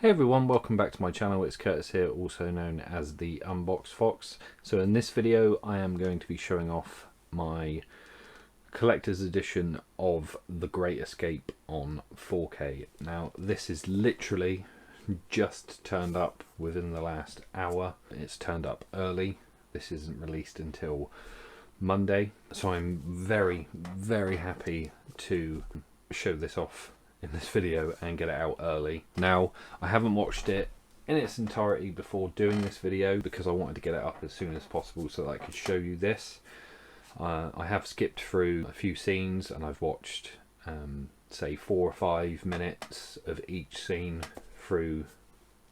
Hey everyone, welcome back to my channel. It's Curtis here, also known as the Unbox Fox. So in this video I am going to be showing off my collector's edition of The Great Escape on 4K. Now this is literally just turned up within the last hour. It's turned up early. This isn't released until Monday, so I'm very happy to show this off in this video and get it out early. Now, I haven't watched it in its entirety before doing this video because I wanted to get it up as soon as possible so that I could show you this. I have skipped through a few scenes and I've watched say 4 or 5 minutes of each scene through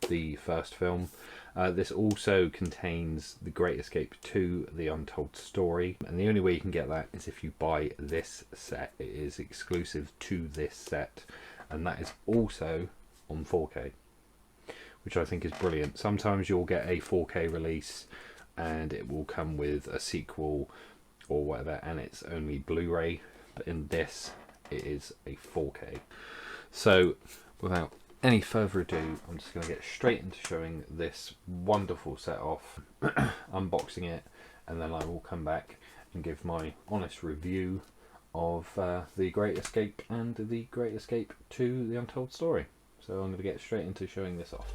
the first film. This also contains The Great Escape 2, The Untold Story, and the only way you can get that is if you buy this set. It is exclusive to this set, and that is also on 4K, which I think is brilliant. Sometimes you'll get a 4K release and it will come with a sequel or whatever, and it's only Blu-ray, but in this it is a 4K. So without any further ado, I'm just going to get straight into showing this wonderful set off, unboxing it, and then I will come back and give my honest review of The Great Escape and The Great Escape 2, The Untold Story. So I'm going to get straight into showing this off.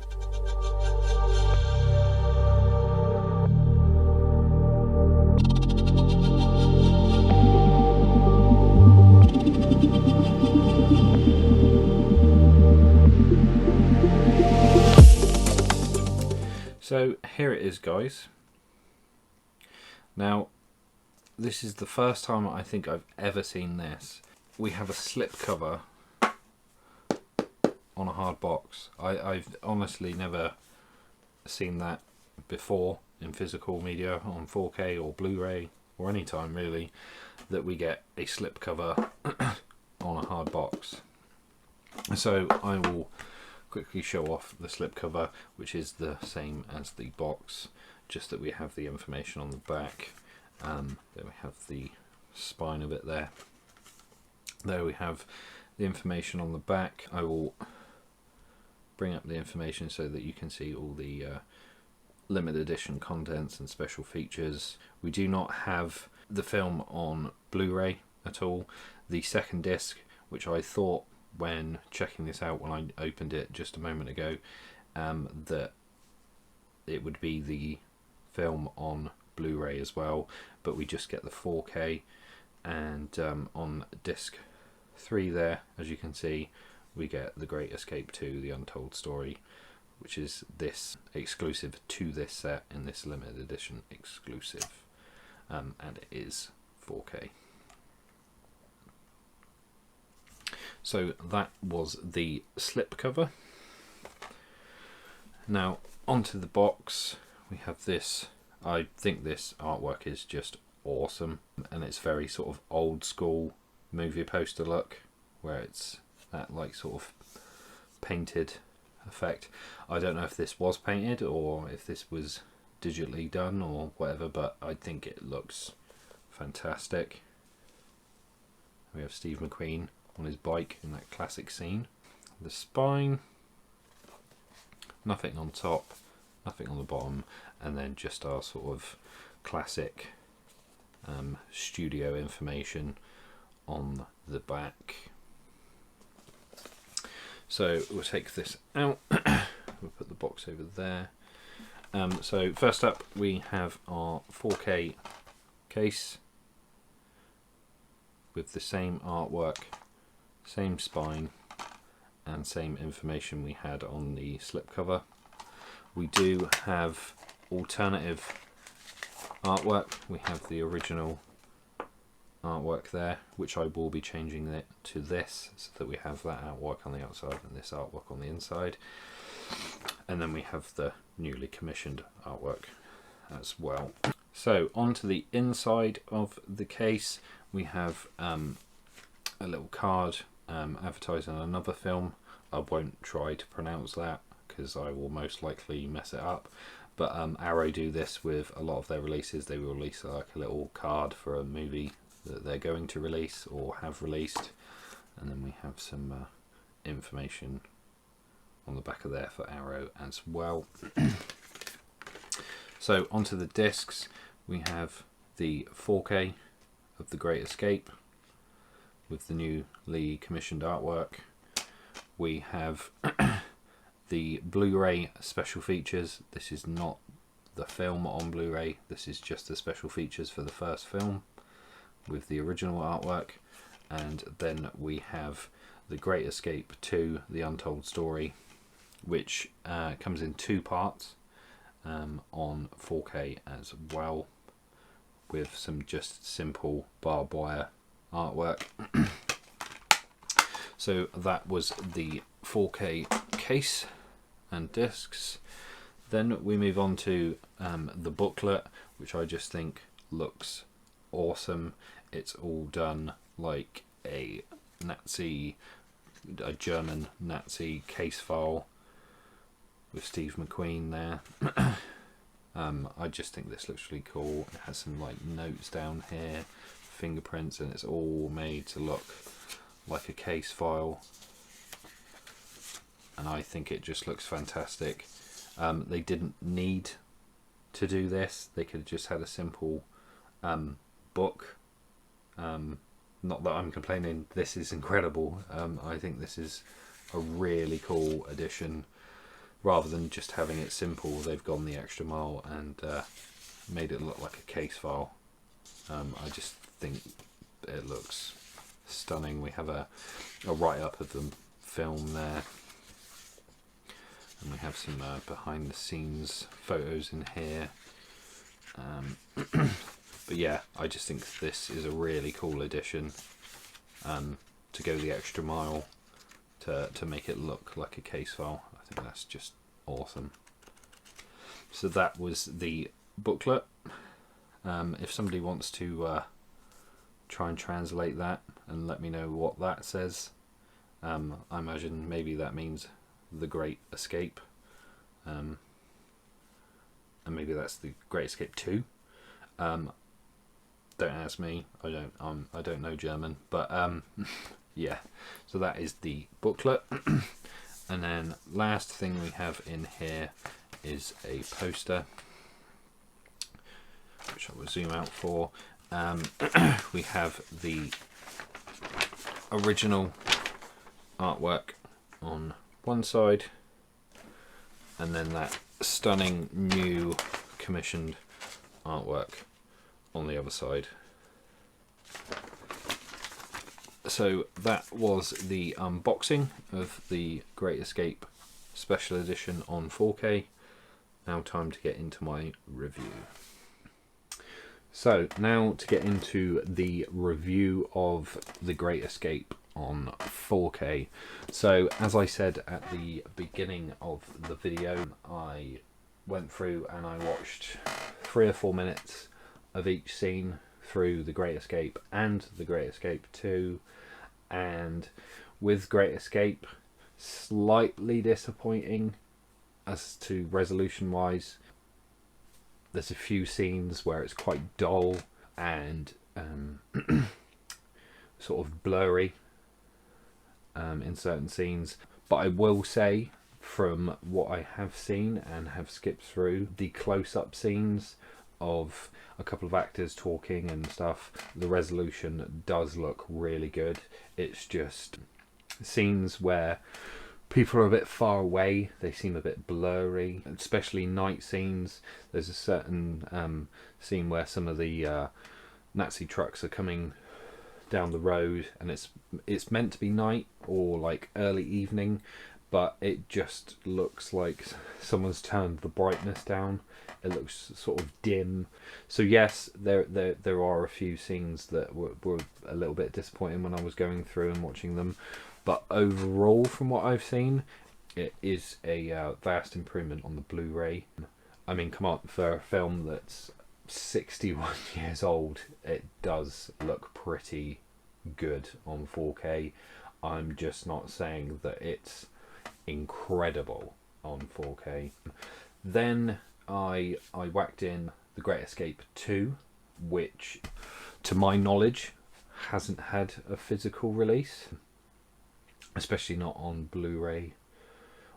So here it is, guys. Now, this is the first time I think I've ever seen this. We have a slip cover on a hard box. I've honestly never seen that before in physical media on 4K or Blu-ray or any time really, that we get a slip cover on a hard box. So I will quickly show off the slip cover, which is the same as the box, just that we have the information on the back. Then we have the spine of it there. There we have the information on the back. I will bring up the information so that you can see all the limited edition contents and special features. We do not have the film on Blu-ray at all. The second disc, which I thought when checking this out when I opened it just a moment ago, that it would be the film on Blu-ray as well, but we just get the 4K, and on disc 3 there, as you can see, we get The Great Escape 2, The Untold Story, which is this exclusive to this set in this limited edition exclusive, and it is 4K. So that was the slip cover. Now onto the box, we have this. I think this artwork is just awesome, and it's very sort of old school movie poster look, where it's that like sort of painted effect. I don't know if this was painted or if this was digitally done or whatever, but I think it looks fantastic. We have Steve McQueen on his bike in that classic scene. The spine, nothing on top, nothing on the bottom, and then just our sort of classic studio information on the back. So we'll take this out. We'll put the box over there. So first up we have our 4K case with the same artwork, same spine, and same information we had on the slipcover. We do have alternative artwork. We have the original artwork there, which I will be changing it to this so that we have that artwork on the outside and this artwork on the inside. And then we have the newly commissioned artwork as well. So onto the inside of the case, we have a little card advertising another film. I won't try to pronounce that because I will most likely mess it up, but Arrow do this with a lot of their releases. They will release like a little card for a movie that they're going to release or have released, and then we have some information on the back of there for Arrow as well. So onto the discs, we have the 4K of The Great Escape with the newly commissioned artwork. We have the Blu-ray special features. This is not the film on Blu-ray, this is just the special features for the first film with the original artwork. And then we have The Great Escape 2, The Untold Story, which comes in 2 parts on 4K as well, with some just simple barbed wire artwork. So that was the 4K case and discs. Then we move on to the booklet, which I just think looks awesome. It's all done like a German Nazi case file with Steve McQueen there. I just think this looks really cool. It has some like notes down here, fingerprints, and it's all made to look like a case file. And I think it just looks fantastic. They didn't need to do this. They could have just had a simple book. Not that I'm complaining, this is incredible. I think this is a really cool addition. Rather than just having it simple, they've gone the extra mile and made it look like a case file. I just think it looks stunning. We have a write-up of the film there. And we have some behind the scenes photos in here. But yeah, I just think this is a really cool addition to go the extra mile to make it look like a case file. I think that's just awesome. So that was the booklet. If somebody wants to try and translate that and let me know what that says, I imagine maybe that means The Great Escape, and maybe that's The Great Escape 2. Don't ask me, I don't know German, but yeah, so that is the booklet. And then last thing we have in here is a poster, which I will zoom out for. We have the original artwork on one side, and then that stunning new commissioned artwork on the other side. So that was the unboxing of the Great Escape Special Edition on 4K. Now time to get into my review. So now to get into the review of the Great Escape on 4K. So as I said at the beginning of the video, I went through and I watched 3 or 4 minutes of each scene through the Great Escape and the Great Escape 2, and with Great Escape, slightly disappointing as to resolution wise. There's a few scenes where it's quite dull and sort of blurry in certain scenes, but I will say from what I have seen and have skipped through, the close-up scenes of a couple of actors talking and stuff, the resolution does look really good. It's just scenes where people are a bit far away, they seem a bit blurry, especially night scenes. There's a certain scene where some of the Nazi trucks are coming down the road, and it's meant to be night or like early evening, but it just looks like someone's turned the brightness down. It looks sort of dim. So yes, there are a few scenes that were a little bit disappointing when I was going through and watching them, but overall, from what I've seen, it is a vast improvement on the Blu-ray. I mean, come on, for a film that's 61 years old, it does look pretty good on 4K. I'm just not saying that it's incredible on 4K. Then I whacked in The Great Escape 2, which to my knowledge hasn't had a physical release, especially not on Blu-ray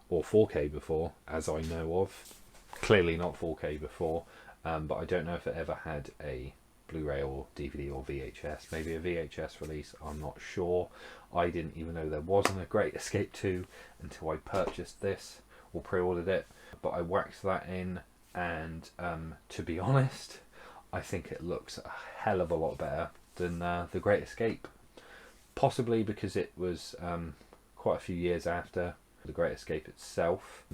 or 4K before, as I know of. Clearly not 4K before, but I don't know if it ever had a Blu-ray or DVD or VHS. Maybe a VHS release, I'm not sure. I didn't even know there wasn't a Great Escape 2 until I purchased this or pre-ordered it. But I whacked that in, and to be honest, I think it looks a hell of a lot better than The Great Escape. Possibly because it was quite a few years after The Great Escape itself,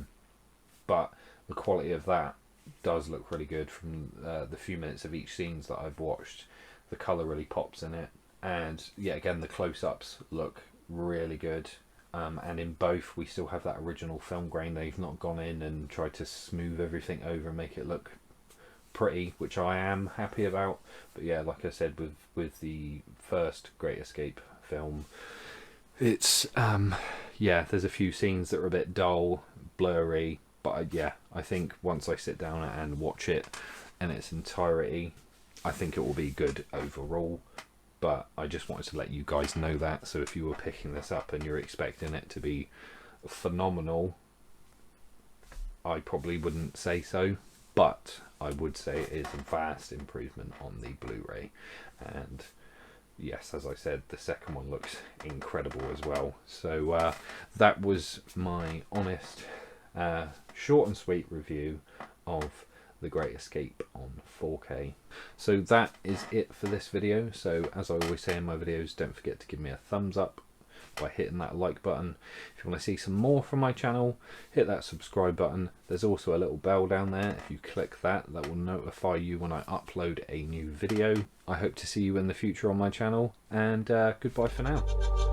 but the quality of that does look really good from the few minutes of each scenes that I've watched. The colour really pops in it, and yeah, again, the close-ups look really good. And in both we still have that original film grain. They've not gone in and tried to smooth everything over and make it look pretty, which I am happy about. But yeah, like I said, with the first Great Escape film, it's yeah, there's a few scenes that are a bit dull, blurry, but I think once I sit down and watch it in its entirety, I think it will be good overall. But I just wanted to let you guys know that, so if you were picking this up and you're expecting it to be phenomenal, I probably wouldn't say so, but I would say it is a vast improvement on the Blu-ray. And yes, as I said, the second one looks incredible as well. So that was my honest, short and sweet review of The Great Escape on 4K. So that is it for this video. So as I always say in my videos, don't forget to give me a thumbs up by hitting that like button. If you want to see some more from my channel, hit that subscribe button. There's also a little bell down there. If you click that, that will notify you when I upload a new video. I hope to see you in the future on my channel, and goodbye for now.